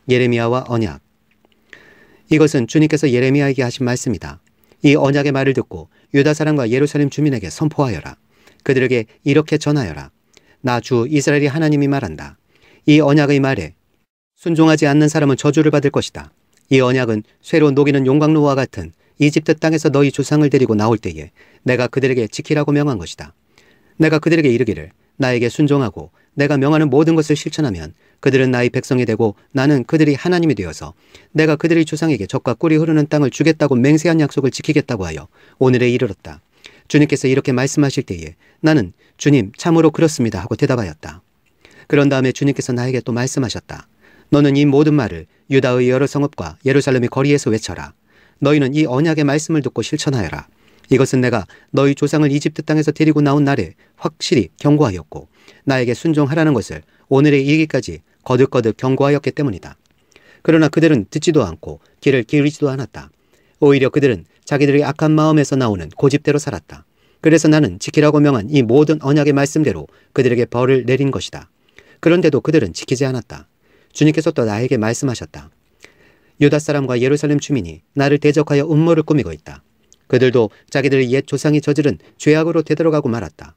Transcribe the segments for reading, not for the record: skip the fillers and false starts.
예레미야와 언약. 이것은 주님께서 예레미야에게 하신 말씀이다. 이 언약의 말을 듣고 유다 사람과 예루살렘 주민에게 선포하여라. 그들에게 이렇게 전하여라. 나 주 이스라엘이 하나님이 말한다. 이 언약의 말에 순종하지 않는 사람은 저주를 받을 것이다. 이 언약은 쇠로 녹이는 용광로와 같은 이집트 땅에서 너희 조상을 데리고 나올 때에 내가 그들에게 지키라고 명한 것이다. 내가 그들에게 이르기를 나에게 순종하고 내가 명하는 모든 것을 실천하면 그들은 나의 백성이 되고 나는 그들이 하나님이 되어서 내가 그들의 조상에게 젖과 꿀이 흐르는 땅을 주겠다고 맹세한 약속을 지키겠다고 하여 오늘에 이르렀다. 주님께서 이렇게 말씀하실 때에 나는 주님 참으로 그렇습니다 하고 대답하였다. 그런 다음에 주님께서 나에게 또 말씀하셨다. 너는 이 모든 말을 유다의 여러 성읍과 예루살렘의 거리에서 외쳐라. 너희는 이 언약의 말씀을 듣고 실천하여라. 이것은 내가 너희 조상을 이집트 땅에서 데리고 나온 날에 확실히 경고하였고 나에게 순종하라는 것을 오늘에 이르기까지 거듭거듭 경고하였기 때문이다. 그러나 그들은 듣지도 않고 귀를 기울이지도 않았다. 오히려 그들은 자기들의 악한 마음에서 나오는 고집대로 살았다. 그래서 나는 지키라고 명한 이 모든 언약의 말씀대로 그들에게 벌을 내린 것이다. 그런데도 그들은 지키지 않았다. 주님께서 또 나에게 말씀하셨다. 유다 사람과 예루살렘 주민이 나를 대적하여 음모를 꾸미고 있다. 그들도 자기들의 옛 조상이 저지른 죄악으로 되돌아가고 말았다.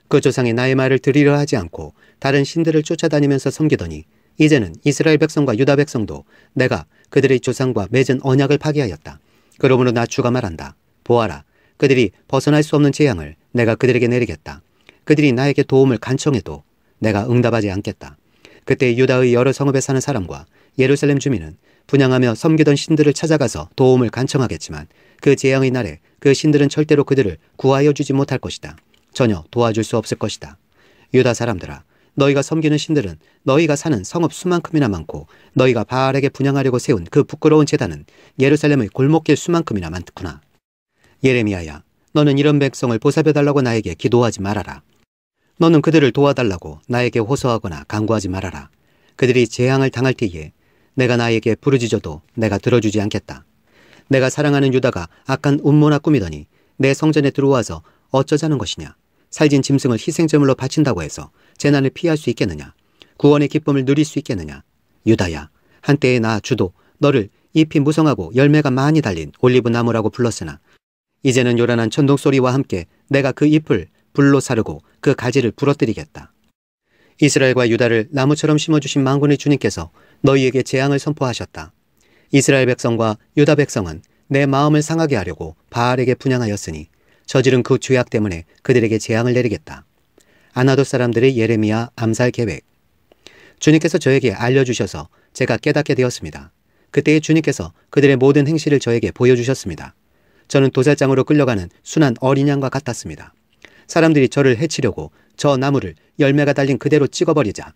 그 조상이 나의 말을 들으려 하지 않고 다른 신들을 쫓아다니면서 섬기더니 이제는 이스라엘 백성과 유다 백성도 내가 그들의 조상과 맺은 언약을 파기하였다. 그러므로 나 주가 말한다. 보아라, 그들이 벗어날 수 없는 재앙을 내가 그들에게 내리겠다. 그들이 나에게 도움을 간청해도 내가 응답하지 않겠다. 그때 유다의 여러 성읍에 사는 사람과 예루살렘 주민은 분향하며 섬기던 신들을 찾아가서 도움을 간청하겠지만 그 재앙의 날에 그 신들은 절대로 그들을 구하여 주지 못할 것이다. 전혀 도와줄 수 없을 것이다. 유다 사람들아, 너희가 섬기는 신들은 너희가 사는 성읍 수만큼이나 많고 너희가 바알에게 분향하려고 세운 그 부끄러운 제단은 예루살렘의 골목길 수만큼이나 많구나. 예레미야야, 너는 이런 백성을 보살펴달라고 나에게 기도하지 말아라. 너는 그들을 도와달라고 나에게 호소하거나 간구하지 말아라. 그들이 재앙을 당할 때에 내가 나에게 부르짖어도 내가 들어주지 않겠다. 내가 사랑하는 유다가 악한 음모나 꾸미더니 내 성전에 들어와서 어쩌자는 것이냐. 살진 짐승을 희생제물로 바친다고 해서 재난을 피할 수 있겠느냐. 구원의 기쁨을 누릴 수 있겠느냐. 유다야, 한때의 나 주도 너를 잎이 무성하고 열매가 많이 달린 올리브 나무라고 불렀으나 이제는 요란한 천둥소리와 함께 내가 그 잎을 불로 사르고 그 가지를 부러뜨리겠다. 이스라엘과 유다를 나무처럼 심어주신 만군의 주님께서 너희에게 재앙을 선포하셨다. 이스라엘 백성과 유다 백성은 내 마음을 상하게 하려고 바알에게 분향하였으니 저지른 그 죄악 때문에 그들에게 재앙을 내리겠다. 아나돗 사람들의 예레미야 암살 계획. 주님께서 저에게 알려주셔서 제가 깨닫게 되었습니다. 그때에 주님께서 그들의 모든 행실을 저에게 보여주셨습니다. 저는 도살장으로 끌려가는 순한 어린 양과 같았습니다. 사람들이 저를 해치려고 저 나무를 열매가 달린 그대로 찍어버리자,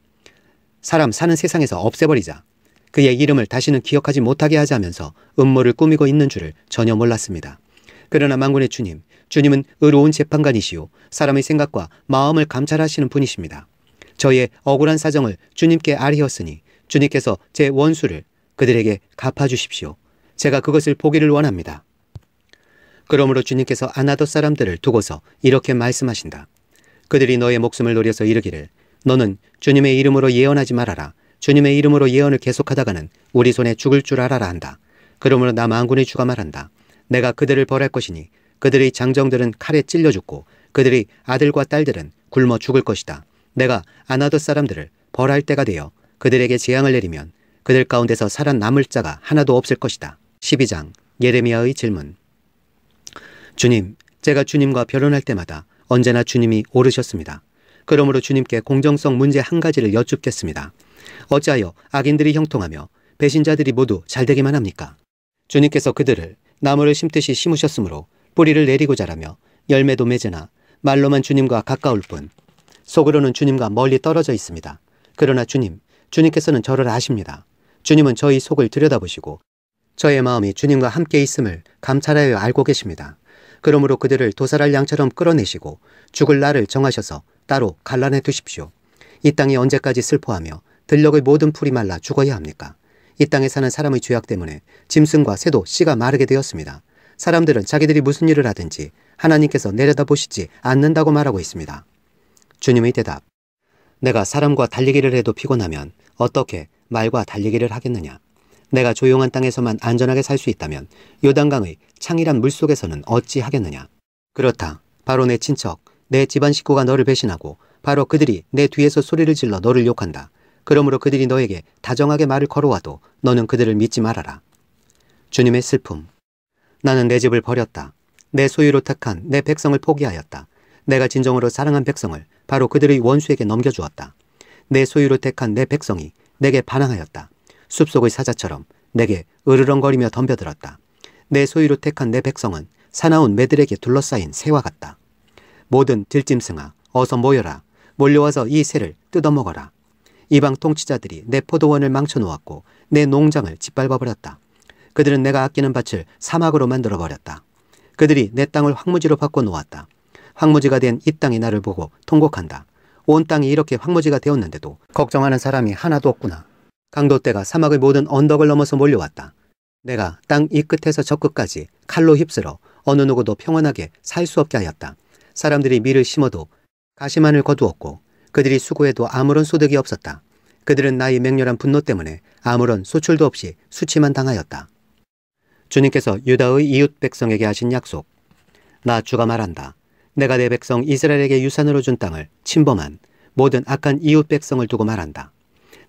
사람 사는 세상에서 없애버리자, 그의 이름을 다시는 기억하지 못하게 하자면서 음모를 꾸미고 있는 줄을 전혀 몰랐습니다. 그러나 만군의 주님, 주님은 의로운 재판관이시오 사람의 생각과 마음을 감찰하시는 분이십니다. 저의 억울한 사정을 주님께 아뢰었으니 주님께서 제 원수를 그들에게 갚아주십시오. 제가 그것을 보기를 원합니다. 그러므로 주님께서 아나돗 사람들을 두고서 이렇게 말씀하신다. 그들이 너의 목숨을 노려서 이르기를 너는 주님의 이름으로 예언하지 말아라. 주님의 이름으로 예언을 계속하다가는 우리 손에 죽을 줄 알아라 한다. 그러므로 나 만군의 주가 말한다. 내가 그들을 벌할 것이니 그들의 장정들은 칼에 찔려 죽고 그들의 아들과 딸들은 굶어 죽을 것이다. 내가 아나돗 사람들을 벌할 때가 되어 그들에게 재앙을 내리면 그들 가운데서 살아남을 자가 하나도 없을 것이다. 12장 예레미야의 질문. 주님, 제가 주님과 변론할 때마다 언제나 주님이 옳으셨습니다. 그러므로 주님께 공정성 문제 한 가지를 여쭙겠습니다. 어찌하여 악인들이 형통하며 배신자들이 모두 잘되기만 합니까? 주님께서 그들을 나무를 심듯이 심으셨으므로 뿌리를 내리고 자라며 열매도 맺으나 말로만 주님과 가까울 뿐 속으로는 주님과 멀리 떨어져 있습니다. 그러나 주님께서는 저를 아십니다. 주님은 저희 속을 들여다보시고 저의 마음이 주님과 함께 있음을 감찰하여 알고 계십니다. 그러므로 그들을 도살할 양처럼 끌어내시고 죽을 날을 정하셔서 따로 갈라내 두십시오. 이 땅이 언제까지 슬퍼하며 들녘의 모든 풀이 말라 죽어야 합니까? 이 땅에 사는 사람의 죄악 때문에 짐승과 새도 씨가 마르게 되었습니다. 사람들은 자기들이 무슨 일을 하든지 하나님께서 내려다보시지 않는다고 말하고 있습니다. 주님의 대답. 내가 사람과 달리기를 해도 피곤하면 어떻게 말과 달리기를 하겠느냐? 내가 조용한 땅에서만 안전하게 살 수 있다면 요단강의 창이란 물속에서는 어찌 하겠느냐? 그렇다. 바로 내 친척, 내 집안 식구가 너를 배신하고 바로 그들이 내 뒤에서 소리를 질러 너를 욕한다. 그러므로 그들이 너에게 다정하게 말을 걸어와도 너는 그들을 믿지 말아라. 주님의 슬픔. 나는 내 집을 버렸다. 내 소유로 택한 내 백성을 포기하였다. 내가 진정으로 사랑한 백성을 바로 그들의 원수에게 넘겨주었다. 내 소유로 택한 내 백성이 내게 반항하였다. 숲속의 사자처럼 내게 으르렁거리며 덤벼들었다. 내 소유로 택한 내 백성은 사나운 매들에게 둘러싸인 새와 같다. 모든 들짐승아, 어서 모여라. 몰려와서 이 새를 뜯어먹어라. 이방 통치자들이 내 포도원을 망쳐놓았고 내 농장을 짓밟아버렸다. 그들은 내가 아끼는 밭을 사막으로 만들어버렸다. 그들이 내 땅을 황무지로 바꿔놓았다. 황무지가 된 이 땅이 나를 보고 통곡한다. 온 땅이 이렇게 황무지가 되었는데도 걱정하는 사람이 하나도 없구나. 강도떼가 사막의 모든 언덕을 넘어서 몰려왔다. 내가 땅 이 끝에서 저 끝까지 칼로 휩쓸어 어느 누구도 평온하게 살 수 없게 하였다. 사람들이 밀을 심어도 가시만을 거두었고 그들이 수고해도 아무런 소득이 없었다. 그들은 나의 맹렬한 분노 때문에 아무런 소출도 없이 수치만 당하였다. 주님께서 유다의 이웃 백성에게 하신 약속. 나 주가 말한다. 내가 내 백성 이스라엘에게 유산으로 준 땅을 침범한 모든 악한 이웃 백성을 두고 말한다.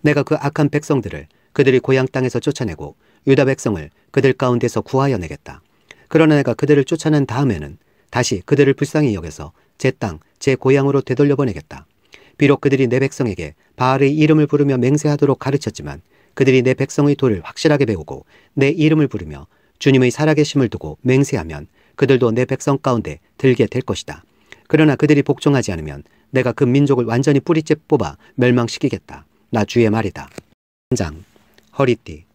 내가 그 악한 백성들을 그들이 고향 땅에서 쫓아내고 유다 백성을 그들 가운데서 구하여 내겠다. 그러나 내가 그들을 쫓아낸 다음에는 다시 그들을 불쌍히 여겨서 제 땅, 제 고향으로 되돌려 보내겠다. 비록 그들이 내 백성에게 바알의 이름을 부르며 맹세하도록 가르쳤지만 그들이 내 백성의 도를 확실하게 배우고 내 이름을 부르며 주님의 살아계심을 두고 맹세하면 그들도 내 백성 가운데 들게 될 것이다. 그러나 그들이 복종하지 않으면 내가 그 민족을 완전히 뿌리째 뽑아 멸망시키겠다. 나 주의 말이다. 3장 허리띠.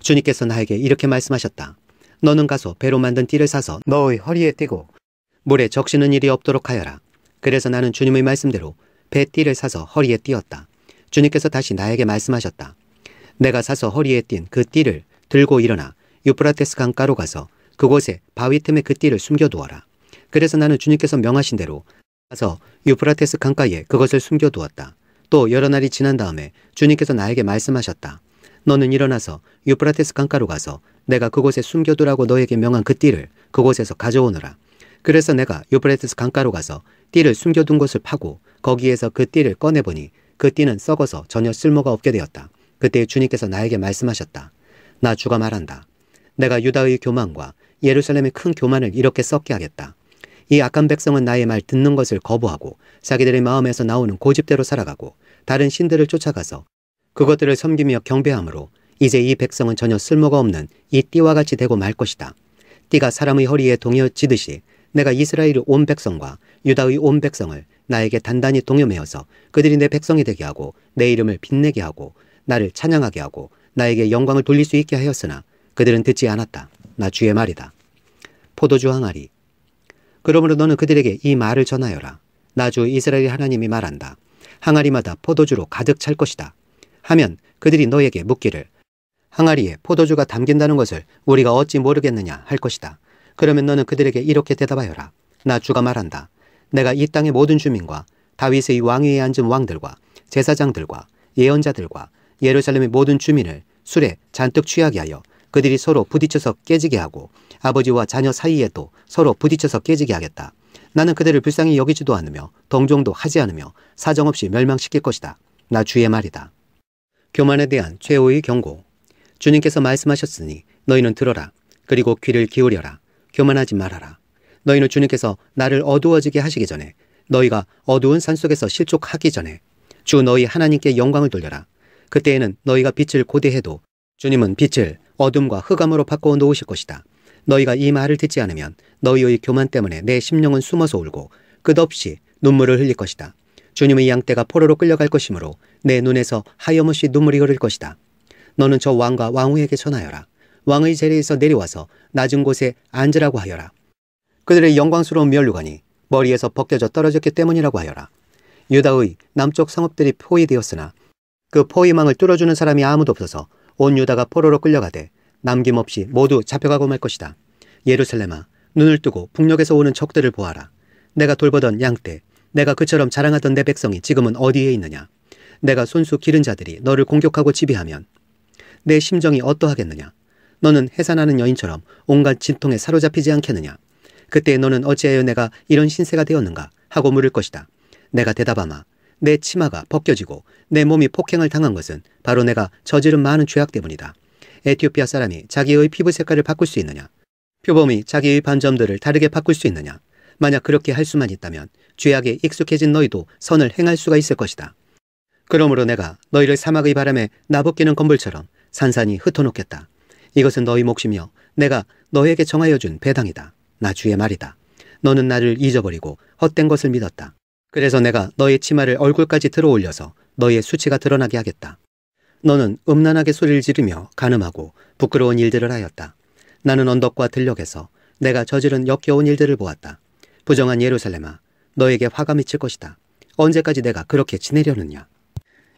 주님께서 나에게 이렇게 말씀하셨다. 너는 가서 배로 만든 띠를 사서 너의 허리에 띠고 물에 적시는 일이 없도록 하여라. 그래서 나는 주님의 말씀대로 배 띠를 사서 허리에 띠었다. 주님께서 다시 나에게 말씀하셨다. 내가 사서 허리에 띈 그 띠를 들고 일어나 유프라테스 강가로 가서 그곳에 바위 틈에 그 띠를 숨겨두어라. 그래서 나는 주님께서 명하신 대로 가서 유프라테스 강가에 그것을 숨겨두었다. 또 여러 날이 지난 다음에 주님께서 나에게 말씀하셨다. 너는 일어나서 유프라테스 강가로 가서 내가 그곳에 숨겨두라고 너에게 명한 그 띠를 그곳에서 가져오너라. 그래서 내가 유프라테스 강가로 가서 띠를 숨겨둔 곳을 파고 거기에서 그 띠를 꺼내보니 그 띠는 썩어서 전혀 쓸모가 없게 되었다. 그때 주님께서 나에게 말씀하셨다. 나 주가 말한다. 내가 유다의 교만과 예루살렘의 큰 교만을 이렇게 썩게 하겠다. 이 악한 백성은 나의 말 듣는 것을 거부하고 자기들의 마음에서 나오는 고집대로 살아가고 다른 신들을 쫓아가서 그것들을 섬기며 경배함으로 이제 이 백성은 전혀 쓸모가 없는 이 띠와 같이 되고 말 것이다. 띠가 사람의 허리에 동여지듯이 내가 이스라엘의 온 백성과 유다의 온 백성을 나에게 단단히 동여매어서 그들이 내 백성이 되게 하고 내 이름을 빛내게 하고 나를 찬양하게 하고 나에게 영광을 돌릴 수 있게 하였으나 그들은 듣지 않았다. 나 주의 말이다. 포도주 항아리. 그러므로 너는 그들에게 이 말을 전하여라. 나 주 이스라엘 하나님이 말한다. 항아리마다 포도주로 가득 찰 것이다. 하면 그들이 너에게 묻기를 항아리에 포도주가 담긴다는 것을 우리가 어찌 모르겠느냐 할 것이다. 그러면 너는 그들에게 이렇게 대답하여라. 나 주가 말한다. 내가 이 땅의 모든 주민과 다윗의 왕위에 앉은 왕들과 제사장들과 예언자들과 예루살렘의 모든 주민을 술에 잔뜩 취하게 하여 그들이 서로 부딪혀서 깨지게 하고 아버지와 자녀 사이에도 서로 부딪혀서 깨지게 하겠다. 나는 그들을 불쌍히 여기지도 않으며 동정도 하지 않으며 사정없이 멸망시킬 것이다. 나 주의 말이다. 교만에 대한 최후의 경고. 주님께서 말씀하셨으니 너희는 들어라. 그리고 귀를 기울여라. 교만하지 말아라. 너희는 주님께서 나를 어두워지게 하시기 전에 너희가 어두운 산속에서 실족하기 전에 주 너희 하나님께 영광을 돌려라. 그때에는 너희가 빛을 고대해도 주님은 빛을 어둠과 흑암으로 바꿔 놓으실 것이다. 너희가 이 말을 듣지 않으면 너희의 교만 때문에 내 심령은 숨어서 울고 끝없이 눈물을 흘릴 것이다. 주님의 양떼가 포로로 끌려갈 것이므로 내 눈에서 하염없이 눈물이 흐를 것이다. 너는 저 왕과 왕후에게 전하여라. 왕의 자리에서 내려와서 낮은 곳에 앉으라고 하여라. 그들의 영광스러운 면류관이 머리에서 벗겨져 떨어졌기 때문이라고 하여라. 유다의 남쪽 성읍들이 포위되었으나 그 포위망을 뚫어주는 사람이 아무도 없어서 온 유다가 포로로 끌려가되 남김없이 모두 잡혀가고 말 것이다. 예루살렘아, 눈을 뜨고 북녘에서 오는 적들을 보아라. 내가 돌보던 양떼, 내가 그처럼 자랑하던 내 백성이 지금은 어디에 있느냐. 내가 손수 기른 자들이 너를 공격하고 지배하면 내 심정이 어떠하겠느냐? 너는 해산하는 여인처럼 온갖 진통에 사로잡히지 않겠느냐? 그때 너는 어찌하여 내가 이런 신세가 되었는가? 하고 물을 것이다. 내가 대답하마. 내 치마가 벗겨지고 내 몸이 폭행을 당한 것은 바로 내가 저지른 많은 죄악 때문이다. 에티오피아 사람이 자기의 피부 색깔을 바꿀 수 있느냐? 표범이 자기의 반점들을 다르게 바꿀 수 있느냐? 만약 그렇게 할 수만 있다면 죄악에 익숙해진 너희도 선을 행할 수가 있을 것이다. 그러므로 내가 너희를 사막의 바람에 나부끼는 건불처럼 산산이 흩어놓겠다. 이것은 너희 몫이며 내가 너에게 정하여 준 배당이다. 나 주의 말이다. 너는 나를 잊어버리고 헛된 것을 믿었다. 그래서 내가 너의 치마를 얼굴까지 들어올려서 너의 수치가 드러나게 하겠다. 너는 음란하게 소리를 지르며 간음하고 부끄러운 일들을 하였다. 나는 언덕과 들녘에서 내가 저지른 역겨운 일들을 보았다. 부정한 예루살렘아, 너에게 화가 미칠 것이다. 언제까지 내가 그렇게 지내려느냐.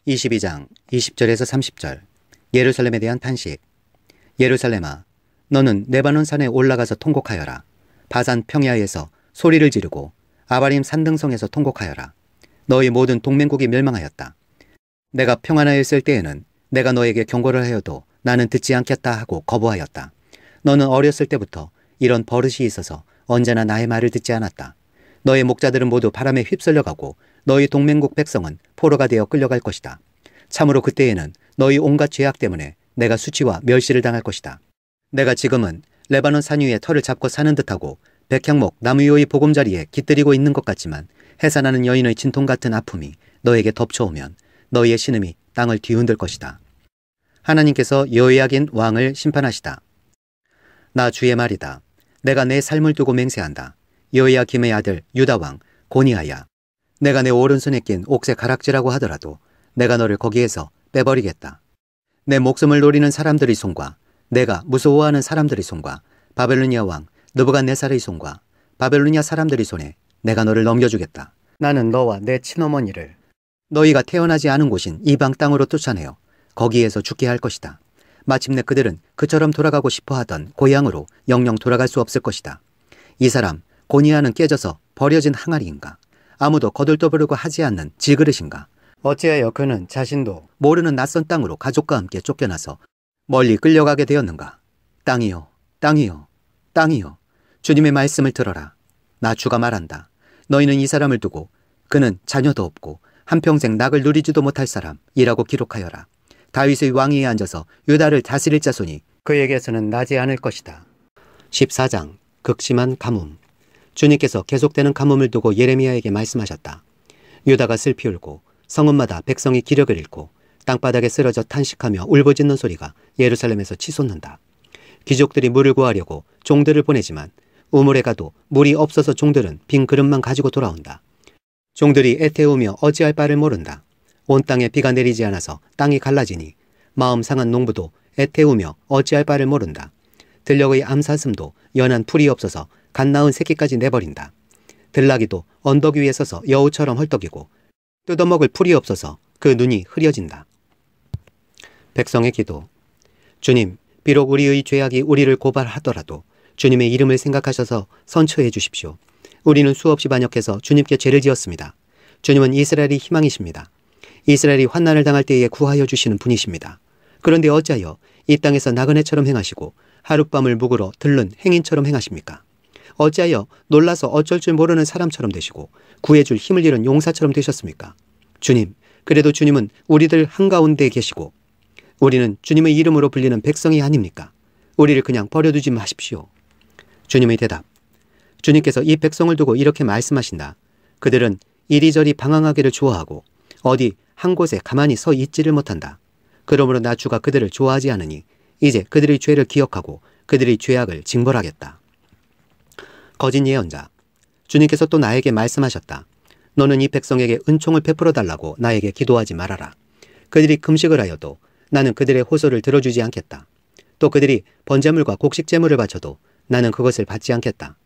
22장 20절에서 30절. 예루살렘에 대한 탄식. 예루살렘아, 너는 레바논 산에 올라가서 통곡하여라. 바산 평야에서 소리를 지르고 아바림 산등성에서 통곡하여라. 너희 모든 동맹국이 멸망하였다. 내가 평안하였을 때에는 내가 너에게 경고를 하여도 나는 듣지 않겠다 하고 거부하였다. 너는 어렸을 때부터 이런 버릇이 있어서 언제나 나의 말을 듣지 않았다. 너의 목자들은 모두 바람에 휩쓸려가고 너희 동맹국 백성은 포로가 되어 끌려갈 것이다. 참으로 그때에는 너희 온갖 죄악 때문에 내가 수치와 멸시를 당할 것이다. 내가 지금은 레바논 산 위에 털을 잡고 사는 듯하고 백향목 나무 위의 보금자리에 깃들이고 있는 것 같지만 해산하는 여인의 진통 같은 아픔이 너에게 덮쳐오면 너희의 신음이 땅을 뒤흔들 것이다. 하나님께서 여호야긴 왕을 심판하시다. 나 주의 말이다. 내가 내 삶을 두고 맹세한다. 여호야김의 아들 유다 왕 고니아야, 내가 내 오른손에 낀 옥새 가락지라고 하더라도 내가 너를 거기에서 빼버리겠다. 내 목숨을 노리는 사람들의 손과 내가 무서워하는 사람들의 손과 바벨로니아 왕 느부갓네살의 손과 바벨로니아 사람들의 손에 내가 너를 넘겨주겠다. 나는 너와 내 친어머니를 너희가 태어나지 않은 곳인 이방 땅으로 쫓아내어 거기에서 죽게 할 것이다. 마침내 그들은 그처럼 돌아가고 싶어하던 고향으로 영영 돌아갈 수 없을 것이다. 이 사람 고니아는 깨져서 버려진 항아리인가? 아무도 거들떠보려고 하지 않는 질그릇인가? 어찌하여 그는 자신도 모르는 낯선 땅으로 가족과 함께 쫓겨나서 멀리 끌려가게 되었는가? 땅이여, 땅이여, 땅이여, 주님의 말씀을 들어라. 나 주가 말한다. 너희는 이 사람을 두고 그는 자녀도 없고 한평생 낙을 누리지도 못할 사람이라고 기록하여라. 다윗의 왕위에 앉아서 유다를 다스릴 자손이 그에게서는 나지 않을 것이다. 14장 극심한 가뭄. 주님께서 계속되는 가뭄을 두고 예레미야에게 말씀하셨다. 유다가 슬피 울고 성읍마다 백성이 기력을 잃고 땅바닥에 쓰러져 탄식하며 울부짖는 소리가 예루살렘에서 치솟는다. 귀족들이 물을 구하려고 종들을 보내지만 우물에 가도 물이 없어서 종들은 빈 그릇만 가지고 돌아온다. 종들이 애태우며 어찌할 바를 모른다. 온 땅에 비가 내리지 않아서 땅이 갈라지니 마음 상한 농부도 애태우며 어찌할 바를 모른다. 들녘의 암사슴도 연한 풀이 없어서 갓 낳은 새끼까지 내버린다. 들나귀도 언덕 위에 서서 여우처럼 헐떡이고 뜯어먹을 풀이 없어서 그 눈이 흐려진다. 백성의 기도. 주님, 비록 우리의 죄악이 우리를 고발하더라도 주님의 이름을 생각하셔서 선처해 주십시오. 우리는 수없이 반역해서 주님께 죄를 지었습니다. 주님은 이스라엘이 희망이십니다. 이스라엘이 환난을 당할 때에 구하여 주시는 분이십니다. 그런데 어찌하여 이 땅에서 나그네처럼 행하시고 하룻밤을 묵으러 들른 행인처럼 행하십니까? 어찌하여 놀라서 어쩔 줄 모르는 사람처럼 되시고 구해줄 힘을 잃은 용사처럼 되셨습니까? 주님, 그래도 주님은 우리들 한가운데에 계시고 우리는 주님의 이름으로 불리는 백성이 아닙니까? 우리를 그냥 버려두지 마십시오. 주님의 대답. 주님께서 이 백성을 두고 이렇게 말씀하신다. 그들은 이리저리 방황하기를 좋아하고 어디 한 곳에 가만히 서 있지를 못한다. 그러므로 나 주가 그들을 좋아하지 않으니 이제 그들의 죄를 기억하고 그들의 죄악을 징벌하겠다. 거짓 예언자. 주님께서 또 나에게 말씀하셨다. 너는 이 백성에게 은총을 베풀어 달라고 나에게 기도하지 말아라. 그들이 금식을 하여도 나는 그들의 호소를 들어주지 않겠다. 또 그들이 번제물과 곡식제물을 바쳐도 나는 그것을 받지 않겠다.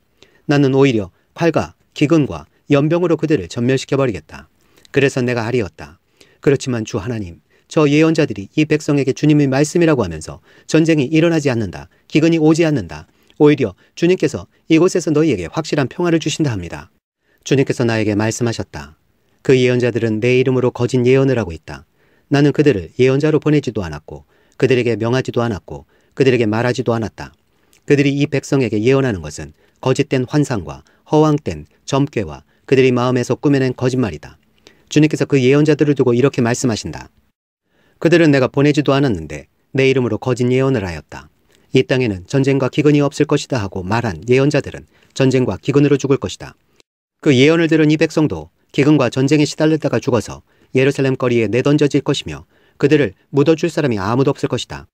나는 오히려 칼과 기근과 연병으로 그들을 전멸시켜버리겠다. 그래서 내가 아리었다. 그렇지만 주 하나님, 저 예언자들이 이 백성에게 주님의 말씀이라고 하면서 전쟁이 일어나지 않는다. 기근이 오지 않는다. 오히려 주님께서 이곳에서 너희에게 확실한 평화를 주신다 합니다. 주님께서 나에게 말씀하셨다. 그 예언자들은 내 이름으로 거짓 예언을 하고 있다. 나는 그들을 예언자로 보내지도 않았고 그들에게 명하지도 않았고 그들에게 말하지도 않았다. 그들이 이 백성에게 예언하는 것은 거짓된 환상과 허황된 점괘와 그들이 마음에서 꾸며낸 거짓말이다. 주님께서 그 예언자들을 두고 이렇게 말씀하신다. 그들은 내가 보내지도 않았는데 내 이름으로 거짓 예언을 하였다. 이 땅에는 전쟁과 기근이 없을 것이다 하고 말한 예언자들은 전쟁과 기근으로 죽을 것이다. 그 예언을 들은 이 백성도 기근과 전쟁에 시달렸다가 죽어서 예루살렘 거리에 내던져질 것이며 그들을 묻어줄 사람이 아무도 없을 것이다.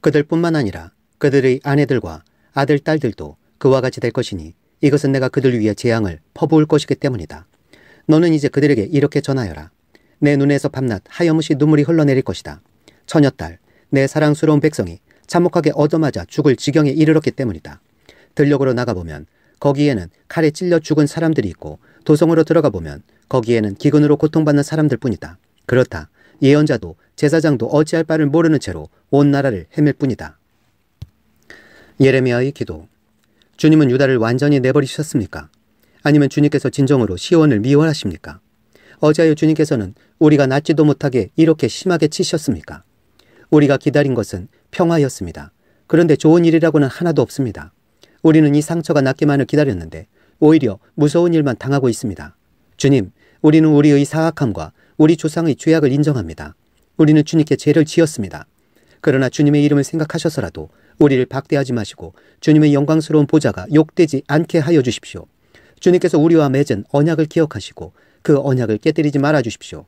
그들뿐만 아니라 그들의 아내들과 아들, 딸들도 그와 같이 될 것이니 이것은 내가 그들 위해 재앙을 퍼부을 것이기 때문이다. 너는 이제 그들에게 이렇게 전하여라. 내 눈에서 밤낮 하염없이 눈물이 흘러내릴 것이다. 처녀딸, 내 사랑스러운 백성이 참혹하게 얻어맞아 죽을 지경에 이르렀기 때문이다. 들녘으로 나가보면 거기에는 칼에 찔려 죽은 사람들이 있고 도성으로 들어가 보면 거기에는 기근으로 고통받는 사람들 뿐이다. 그렇다. 예언자도 제사장도 어찌할 바를 모르는 채로 온 나라를 헤맬 뿐이다. 예레미야의 기도. 주님은 유다를 완전히 내버리셨습니까? 아니면 주님께서 진정으로 시온을 미워하십니까? 어찌하여 주님께서는 우리가 낫지도 못하게 이렇게 심하게 치셨습니까? 우리가 기다린 것은 평화였습니다. 그런데 좋은 일이라고는 하나도 없습니다. 우리는 이 상처가 낫기만을 기다렸는데 오히려 무서운 일만 당하고 있습니다. 주님, 우리는 우리의 사악함과 우리 조상의 죄악을 인정합니다. 우리는 주님께 죄를 지었습니다. 그러나 주님의 이름을 생각하셔서라도 우리를 박대하지 마시고 주님의 영광스러운 보좌가 욕되지 않게 하여 주십시오. 주님께서 우리와 맺은 언약을 기억하시고 그 언약을 깨뜨리지 말아 주십시오.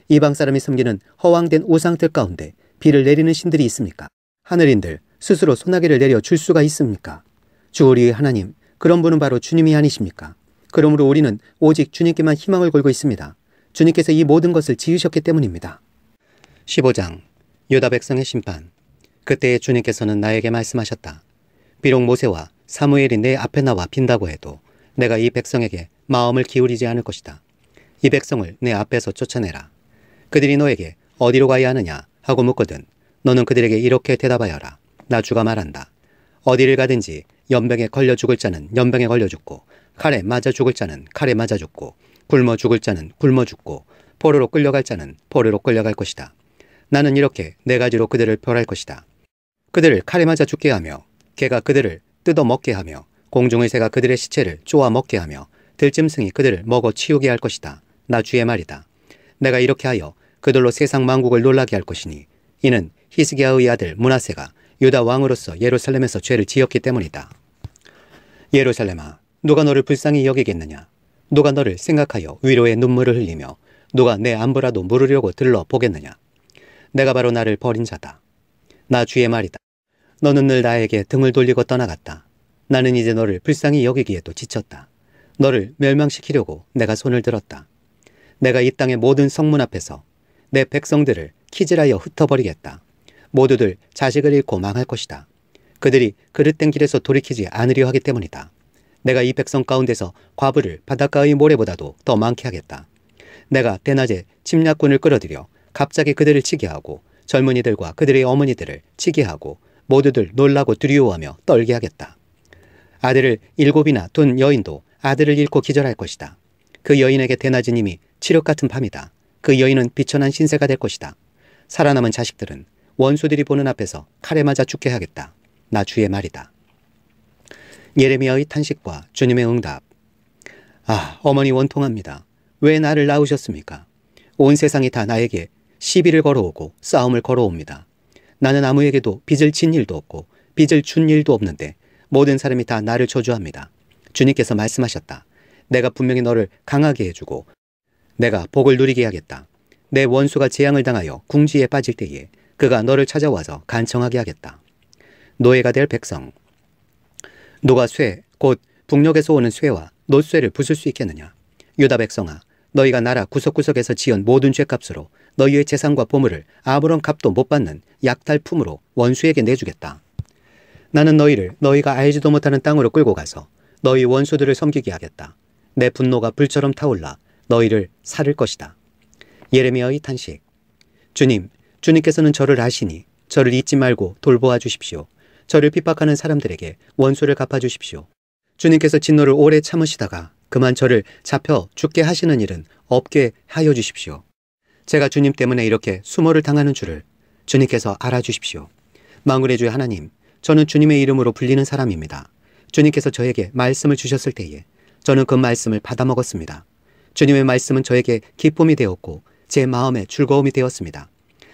이방 사람이 섬기는 허황된 우상들 가운데 비를 내리는 신들이 있습니까? 하늘인들 스스로 소나기를 내려 줄 수가 있습니까? 주 우리의 하나님, 그런 분은 바로 주님이 아니십니까? 그러므로 우리는 오직 주님께만 희망을 걸고 있습니다. 주님께서 이 모든 것을 지으셨기 때문입니다. 15장 유다 백성의 심판. 그때 주님께서는 나에게 말씀하셨다. 비록 모세와 사무엘이 내 앞에 나와 빈다고 해도 내가 이 백성에게 마음을 기울이지 않을 것이다. 이 백성을 내 앞에서 쫓아내라. 그들이 너에게 어디로 가야 하느냐 하고 묻거든 너는 그들에게 이렇게 대답하여라. 나 주가 말한다. 어디를 가든지 연병에 걸려 죽을 자는 연병에 걸려 죽고 칼에 맞아 죽을 자는 칼에 맞아 죽고 굶어 죽을 자는 굶어 죽고 포로로 끌려갈 자는 포로로 끌려갈 것이다. 나는 이렇게 네 가지로 그들을 벌할 것이다. 그들을 칼에 맞아 죽게 하며 개가 그들을 뜯어 먹게 하며 공중의 새가 그들의 시체를 쪼아 먹게 하며 들짐승이 그들을 먹어 치우게 할 것이다. 나 주의 말이다. 내가 이렇게 하여 그들로 세상 만국을 놀라게 할 것이니 이는 히스기야의 아들 므낫세가 유다 왕으로서 예루살렘에서 죄를 지었기 때문이다. 예루살렘아, 누가 너를 불쌍히 여기겠느냐? 누가 너를 생각하여 위로의 눈물을 흘리며 누가 내 안부라도 물으려고 들러 보겠느냐? 내가 바로 나를 버린 자다. 나 주의 말이다. 너는 늘 나에게 등을 돌리고 떠나갔다. 나는 이제 너를 불쌍히 여기기에도 지쳤다. 너를 멸망시키려고 내가 손을 들었다. 내가 이 땅의 모든 성문 앞에서 내 백성들을 키질하여 흩어버리겠다. 모두들 자식을 잃고 망할 것이다. 그들이 그릇된 길에서 돌이키지 않으려 하기 때문이다. 내가 이 백성 가운데서 과부를 바닷가의 모래보다도 더 많게 하겠다. 내가 대낮에 침략군을 끌어들여 갑자기 그들을 치게 하고 젊은이들과 그들의 어머니들을 치게 하고 모두들 놀라고 두려워하며 떨게 하겠다. 아들을 7이나 둔 여인도 아들을 잃고 기절할 것이다. 그 여인에게 대낮은 이미 칠흑 같은 밤이다. 그 여인은 비천한 신세가 될 것이다. 살아남은 자식들은 원수들이 보는 앞에서 칼에 맞아 죽게 하겠다. 나 주의 말이다. 예레미야의 탄식과 주님의 응답. 아, 어머니 원통합니다. 왜 나를 낳으셨습니까? 온 세상이 다 나에게 시비를 걸어오고 싸움을 걸어옵니다. 나는 아무에게도 빚을 진 일도 없고 빚을 준 일도 없는데 모든 사람이 다 나를 저주합니다. 주님께서 말씀하셨다. 내가 분명히 너를 강하게 해주고 내가 복을 누리게 하겠다. 내 원수가 재앙을 당하여 궁지에 빠질 때에 그가 너를 찾아와서 간청하게 하겠다. 노예가 될 백성. 누가 쇠, 곧 북녘에서 오는 쇠와 놋쇠를 부술 수 있겠느냐? 유다 백성아, 너희가 나라 구석구석에서 지은 모든 죄값으로 너희의 재산과 보물을 아무런 값도 못 받는 약탈품으로 원수에게 내주겠다. 나는 너희를 너희가 알지도 못하는 땅으로 끌고 가서 너희 원수들을 섬기게 하겠다. 내 분노가 불처럼 타올라 너희를 살을 것이다. 예레미야의 탄식. 주님, 주님께서는 저를 아시니 저를 잊지 말고 돌보아 주십시오. 저를 핍박하는 사람들에게 원수를 갚아주십시오. 주님께서 진노를 오래 참으시다가 그만 저를 잡혀 죽게 하시는 일은 없게 하여 주십시오. 제가 주님 때문에 이렇게 수모를 당하는 줄을 주님께서 알아주십시오. 만군의 주 하나님, 저는 주님의 이름으로 불리는 사람입니다. 주님께서 저에게 말씀을 주셨을 때에 저는 그 말씀을 받아 먹었습니다. 주님의 말씀은 저에게 기쁨이 되었고 제 마음에 즐거움이 되었습니다.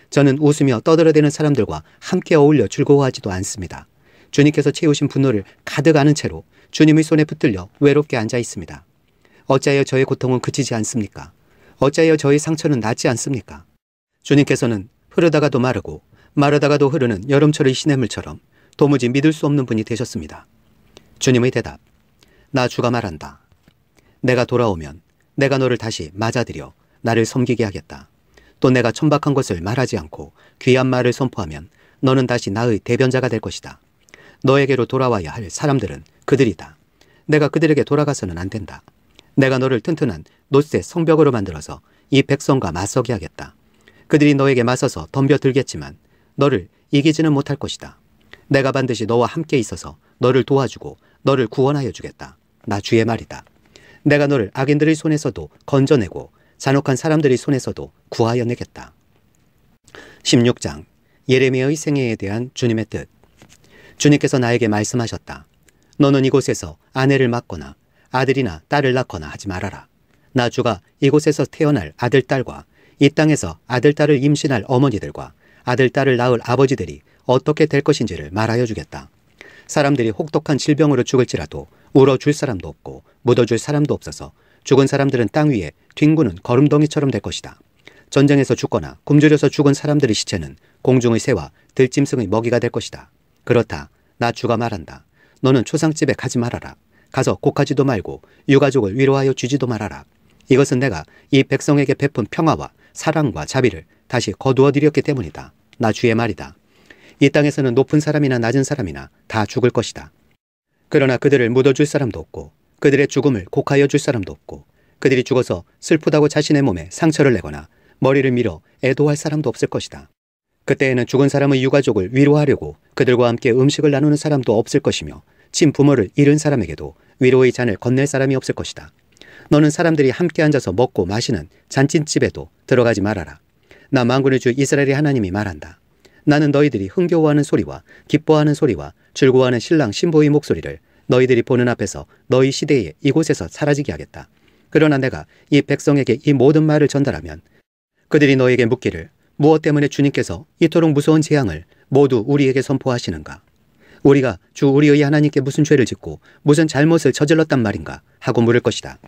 저는 웃으며 떠들어대는 사람들과 함께 어울려 즐거워하지도 않습니다. 주님께서 채우신 분노를 가득 안은 채로 주님의 손에 붙들려 외롭게 앉아 있습니다. 어찌하여 저의 고통은 그치지 않습니까? 어찌하여 저의 상처는 낫지 않습니까? 주님께서는 흐르다가도 마르고 마르다가도 흐르는 여름철의 시냇물처럼 도무지 믿을 수 없는 분이 되셨습니다. 주님의 대답, 나 주가 말한다. 내가 돌아오면 내가 너를 다시 맞아들여 나를 섬기게 하겠다. 또 내가 천박한 것을 말하지 않고 귀한 말을 선포하면 너는 다시 나의 대변자가 될 것이다. 너에게로 돌아와야 할 사람들은 그들이다. 내가 그들에게 돌아가서는 안 된다. 내가 너를 튼튼한 놋새 성벽으로 만들어서 이 백성과 맞서게 하겠다. 그들이 너에게 맞서서 덤벼들겠지만 너를 이기지는 못할 것이다. 내가 반드시 너와 함께 있어서 너를 도와주고 너를 구원하여 주겠다. 나 주의 말이다. 내가 너를 악인들의 손에서도 건져내고 잔혹한 사람들의 손에서도 구하여 내겠다. 16장 예레미야의 생애에 대한 주님의 뜻. 주님께서 나에게 말씀하셨다. 너는 이곳에서 아내를 맡거나 아들이나 딸을 낳거나 하지 말아라. 나 주가 이곳에서 태어날 아들, 딸과 이 땅에서 아들, 딸을 임신할 어머니들과 아들, 딸을 낳을 아버지들이 어떻게 될 것인지를 말하여 주겠다. 사람들이 혹독한 질병으로 죽을지라도 울어줄 사람도 없고 묻어줄 사람도 없어서 죽은 사람들은 땅 위에 뒹구는 거름덩이처럼 될 것이다. 전쟁에서 죽거나 굶주려서 죽은 사람들의 시체는 공중의 새와 들짐승의 먹이가 될 것이다. 그렇다. 나 주가 말한다. 너는 초상집에 가지 말아라. 가서 곡하지도 말고 유가족을 위로하여 주지도 말아라. 이것은 내가 이 백성에게 베푼 평화와 사랑과 자비를 다시 거두어 드렸기 때문이다. 나 주의 말이다. 이 땅에서는 높은 사람이나 낮은 사람이나 다 죽을 것이다. 그러나 그들을 묻어줄 사람도 없고 그들의 죽음을 곡하여 줄 사람도 없고 그들이 죽어서 슬프다고 자신의 몸에 상처를 내거나 머리를 밀어 애도할 사람도 없을 것이다. 그때에는 죽은 사람의 유가족을 위로하려고 그들과 함께 음식을 나누는 사람도 없을 것이며 친부모를 잃은 사람에게도 위로의 잔을 건넬 사람이 없을 것이다. 너는 사람들이 함께 앉아서 먹고 마시는 잔치집에도 들어가지 말아라. 나 만군의 주 이스라엘의 하나님이 말한다. 나는 너희들이 흥겨워하는 소리와 기뻐하는 소리와 즐거워하는 신랑 신부의 목소리를 너희들이 보는 앞에서 너희 시대에 이곳에서 사라지게 하겠다. 그러나 내가 이 백성에게 이 모든 말을 전달하면 그들이 너에게 묻기를 무엇 때문에 주님께서 이토록 무서운 재앙을 모두 우리에게 선포하시는가? 우리가 주 우리의 하나님께 무슨 죄를 짓고 무슨 잘못을 저질렀단 말인가? 하고 물을 것이다.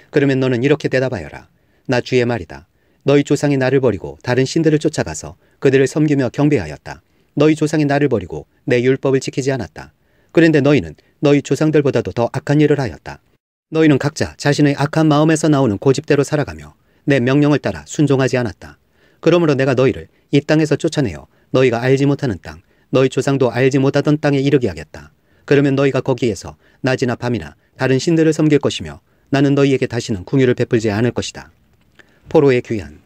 그러면 너는 이렇게 대답하여라. 나 주의 말이다. 너희 조상이 나를 버리고 다른 신들을 쫓아가서 그들을 섬기며 경배하였다. 너희 조상이 나를 버리고 내 율법을 지키지 않았다. 그런데 너희는 너희 조상들보다도 더 악한 일을 하였다. 너희는 각자 자신의 악한 마음에서 나오는 고집대로 살아가며 내 명령을 따라 순종하지 않았다. 그러므로 내가 너희를 이 땅에서 쫓아내어 너희가 알지 못하는 땅, 너희 조상도 알지 못하던 땅에 이르게 하겠다. 그러면 너희가 거기에서 낮이나 밤이나 다른 신들을 섬길 것이며 나는 너희에게 다시는 궁유를 베풀지 않을 것이다. 포로의 귀환.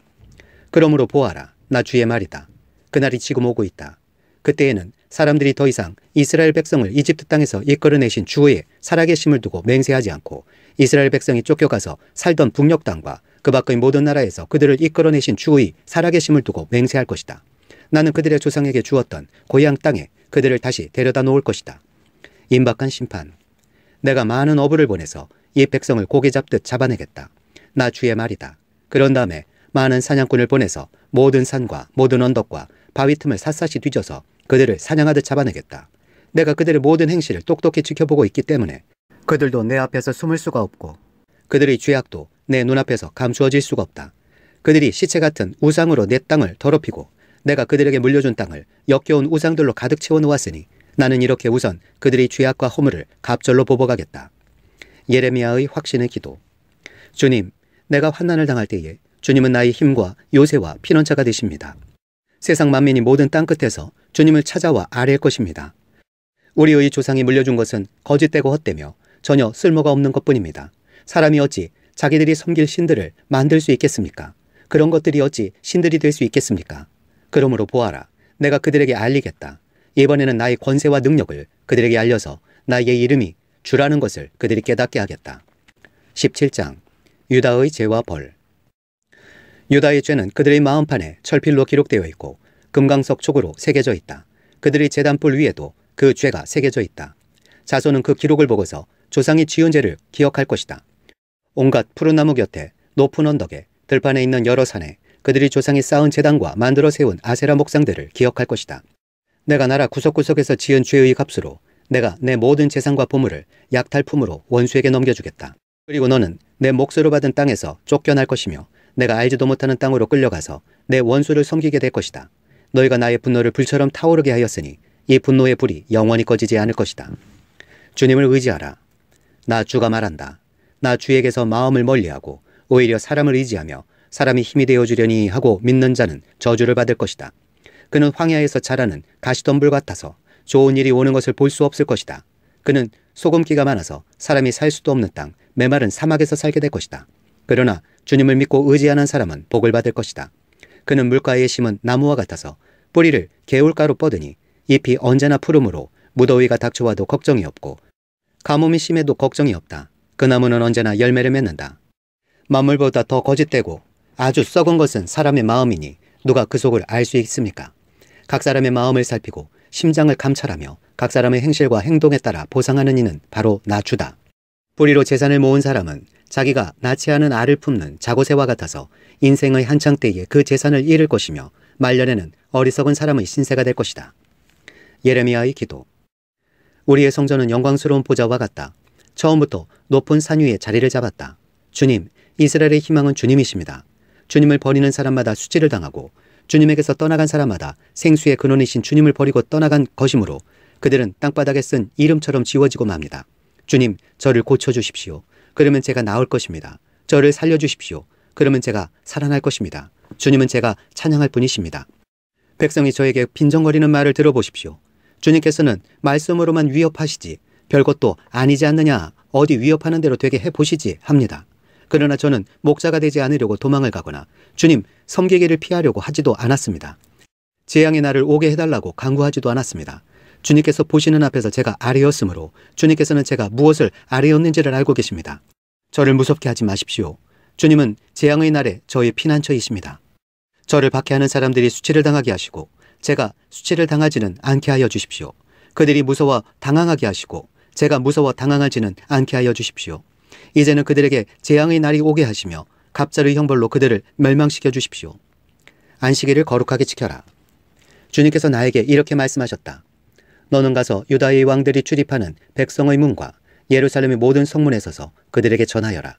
그러므로 보아라. 나 주의 말이다. 그날이 지금 오고 있다. 그때에는 사람들이 더 이상 이스라엘 백성을 이집트 땅에서 이끌어내신 주의 살아계심을 두고 맹세하지 않고 이스라엘 백성이 쫓겨가서 살던 북녘 땅과 그 밖의 모든 나라에서 그들을 이끌어내신 주의 살아계심을 두고 맹세할 것이다. 나는 그들의 조상에게 주었던 고향 땅에 그들을 다시 데려다 놓을 것이다. 임박한 심판. 내가 많은 어부를 보내서 이 백성을 고개 잡듯 잡아내겠다. 나 주의 말이다. 그런 다음에 많은 사냥꾼을 보내서 모든 산과 모든 언덕과 바위 틈을 샅샅이 뒤져서 그들을 사냥하듯 잡아내겠다. 내가 그들의 모든 행실을 똑똑히 지켜보고 있기 때문에 그들도 내 앞에서 숨을 수가 없고 그들의 죄악도 내 눈앞에서 감추어질 수가 없다. 그들이 시체 같은 우상으로 내 땅을 더럽히고 내가 그들에게 물려준 땅을 역겨운 우상들로 가득 채워놓았으니 나는 이렇게 우선 그들의 죄악과 허물을 갑절로 보복하겠다. 예레미야의 확신의 기도. 주님, 내가 환난을 당할 때에 주님은 나의 힘과 요새와 피난처가 되십니다. 세상 만민이 모든 땅끝에서 주님을 찾아와 아뢰일 것입니다. 우리의 조상이 물려준 것은 거짓되고 헛되며 전혀 쓸모가 없는 것뿐입니다. 사람이 어찌 자기들이 섬길 신들을 만들 수 있겠습니까? 그런 것들이 어찌 신들이 될 수 있겠습니까? 그러므로 보아라. 내가 그들에게 알리겠다. 이번에는 나의 권세와 능력을 그들에게 알려서 나의 이름이 주라는 것을 그들이 깨닫게 하겠다. 17장 유다의 죄와 벌. 유다의 죄는 그들의 마음판에 철필로 기록되어 있고 금강석 촉으로 새겨져 있다. 그들의 제단불 위에도 그 죄가 새겨져 있다. 자손은 그 기록을 보고서 조상이 지은 죄를 기억할 것이다. 온갖 푸른 나무 곁에 높은 언덕에 들판에 있는 여러 산에 그들이 조상이 쌓은 제단과 만들어 세운 아세라 목상들을 기억할 것이다. 내가 나라 구석구석에서 지은 죄의 값으로 내가 내 모든 재산과 보물을 약탈품으로 원수에게 넘겨주겠다. 그리고 너는 내 몫으로 받은 땅에서 쫓겨날 것이며 내가 알지도 못하는 땅으로 끌려가서 내 원수를 섬기게 될 것이다. 너희가 나의 분노를 불처럼 타오르게 하였으니 이 분노의 불이 영원히 꺼지지 않을 것이다. 주님을 의지하라. 나 주가 말한다. 나 주에게서 마음을 멀리하고 오히려 사람을 의지하며 사람이 힘이 되어주려니 하고 믿는 자는 저주를 받을 것이다. 그는 황야에서 자라는 가시덤불 같아서 좋은 일이 오는 것을 볼 수 없을 것이다. 그는 소금기가 많아서 사람이 살 수도 없는 땅, 메마른 사막에서 살게 될 것이다. 그러나 주님을 믿고 의지하는 사람은 복을 받을 것이다. 그는 물가에 심은 나무와 같아서 뿌리를 개울가로 뻗으니 잎이 언제나 푸르므로 무더위가 닥쳐와도 걱정이 없고 가뭄이 심해도 걱정이 없다. 그 나무는 언제나 열매를 맺는다. 만물보다 더 거짓되고 아주 썩은 것은 사람의 마음이니 누가 그 속을 알 수 있습니까? 각 사람의 마음을 살피고 심장을 감찰하며 각 사람의 행실과 행동에 따라 보상하는 이는 바로 나 주다. 뿌리로 재산을 모은 사람은 자기가 낳지 않은 알을 품는 자고새와 같아서 인생의 한창 때에 그 재산을 잃을 것이며 말년에는 어리석은 사람의 신세가 될 것이다. 예레미야의 기도. 우리의 성전은 영광스러운 보좌와 같다. 처음부터 높은 산 위에 자리를 잡았다. 주님, 이스라엘의 희망은 주님이십니다. 주님을 버리는 사람마다 수치를 당하고 주님에게서 떠나간 사람마다 생수의 근원이신 주님을 버리고 떠나간 것이므로 그들은 땅바닥에 쓴 이름처럼 지워지고 맙니다. 주님, 저를 고쳐주십시오. 그러면 제가 나을 것입니다. 저를 살려주십시오. 그러면 제가 살아날 것입니다. 주님은 제가 찬양할 분이십니다. 백성이 저에게 빈정거리는 말을 들어보십시오. 주님께서는 말씀으로만 위협하시지 별것도 아니지 않느냐, 어디 위협하는 대로 되게 해보시지 합니다. 그러나 저는 목자가 되지 않으려고 도망을 가거나 주님 섬기기를 피하려고 하지도 않았습니다. 재앙의 날을 오게 해달라고 간구하지도 않았습니다. 주님께서 보시는 앞에서 제가 아래였으므로 주님께서는 제가 무엇을 아래였는지를 알고 계십니다. 저를 무섭게 하지 마십시오. 주님은 재앙의 날에 저의 피난처이십니다. 저를 박해하는 사람들이 수치를 당하게 하시고 제가 수치를 당하지는 않게 하여 주십시오. 그들이 무서워 당황하게 하시고 제가 무서워 당황하지는 않게 하여 주십시오. 이제는 그들에게 재앙의 날이 오게 하시며 갑자의 형벌로 그들을 멸망시켜 주십시오. 안식일을 거룩하게 지켜라. 주님께서 나에게 이렇게 말씀하셨다. 너는 가서 유다의 왕들이 출입하는 백성의 문과 예루살렘의 모든 성문에 서서 그들에게 전하여라.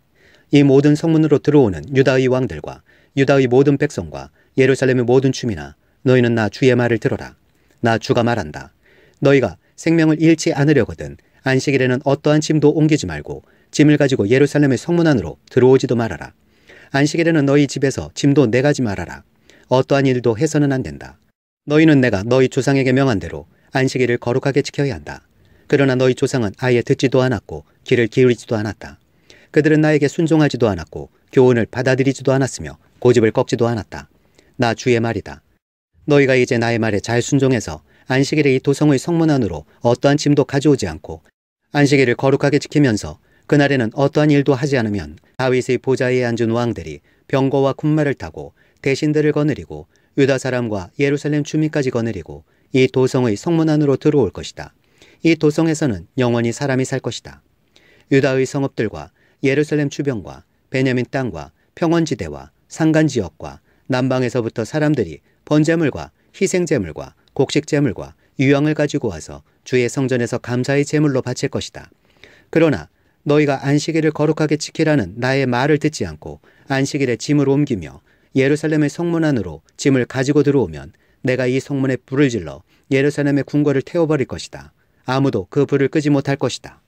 이 모든 성문으로 들어오는 유다의 왕들과 유다의 모든 백성과 예루살렘의 모든 주민아, 너희는 나 주의 말을 들어라. 나 주가 말한다. 너희가 생명을 잃지 않으려거든 안식일에는 어떠한 짐도 옮기지 말고 짐을 가지고 예루살렘의 성문 안으로 들어오지도 말아라. 안식일에는 너희 집에서 짐도 내가지 말아라. 어떠한 일도 해서는 안 된다. 너희는 내가 너희 조상에게 명한 대로 안식일을 거룩하게 지켜야 한다. 그러나 너희 조상은 아예 듣지도 않았고 귀를 기울이지도 않았다. 그들은 나에게 순종하지도 않았고 교훈을 받아들이지도 않았으며 고집을 꺾지도 않았다. 나 주의 말이다. 너희가 이제 나의 말에 잘 순종해서 안식일에 이 도성의 성문 안으로 어떠한 짐도 가져오지 않고 안식일을 거룩하게 지키면서 그날에는 어떠한 일도 하지 않으면 다윗의 보좌에 앉은 왕들이 병거와 군마를 타고 대신들을 거느리고 유다 사람과 예루살렘 주민까지 거느리고 이 도성의 성문 안으로 들어올 것이다. 이 도성에서는 영원히 사람이 살 것이다. 유다의 성읍들과 예루살렘 주변과 베냐민 땅과 평원지대와 산간지역과 남방에서부터 사람들이 번제물과 희생제물과 곡식제물과 유향을 가지고 와서 주의 성전에서 감사의 제물로 바칠 것이다. 그러나 너희가 안식일을 거룩하게 지키라는 나의 말을 듣지 않고 안식일에 짐을 옮기며 예루살렘의 성문 안으로 짐을 가지고 들어오면 내가 이 성문에 불을 질러 예루살렘의 궁궐을 태워버릴 것이다. 아무도 그 불을 끄지 못할 것이다.